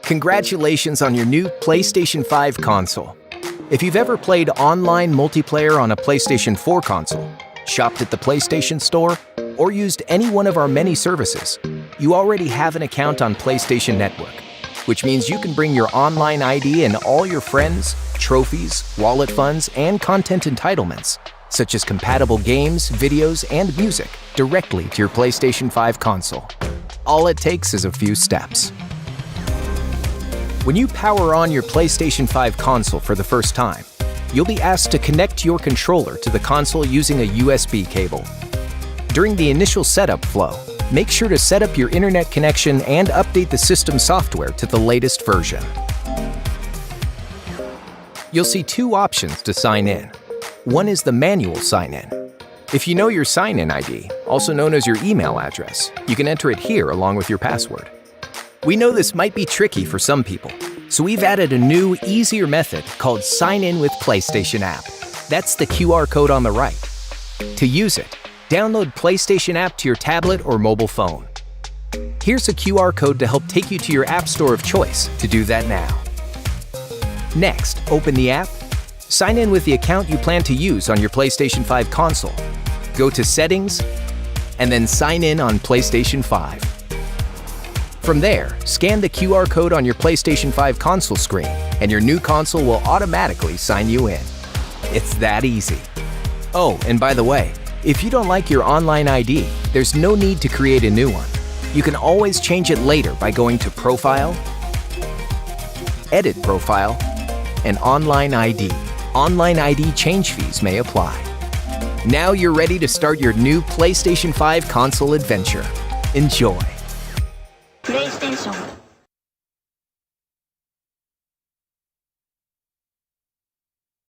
Congratulations on your new PlayStation 5 console. If you've ever played online multiplayer on a PlayStation 4 console, shopped at the PlayStation Store, or used any one of our many services, you already have an account on PlayStation Network, which means you can bring your online ID and all your friends, trophies, wallet funds, and content entitlements, such as compatible games, videos, and music, directly to your PlayStation 5 console. All it takes is a few steps. When you power on your PlayStation 5 console for the first time, you'll be asked to connect your controller to the console using a USB cable. During the initial setup flow, make sure to set up your internet connection and update the system software to the latest version. You'll see two options to sign in. One is the manual sign-in. If you know your sign-in ID, also known as your email address, you can enter it here along with your password. We know this might be tricky for some people, so we've added a new, easier method called Sign In with PlayStation app. That's the QR code on the right. To use it, download PlayStation app to your tablet or mobile phone. Here's a QR code to help take you to your app store of choice to do that now. Next, open the app, sign in with the account you plan to use on your PlayStation 5 console. Go to Settings, and then Sign In on PlayStation 5. From there, scan the QR code on your PlayStation 5 console screen, and your new console will automatically sign you in. It's that easy. Oh, and by the way, if you don't like your online ID, there's no need to create a new one. You can always change it later by going to Profile, Edit Profile, and Online ID. Online ID change fees may apply. Now you're ready to start your new PlayStation 5 console adventure. Enjoy!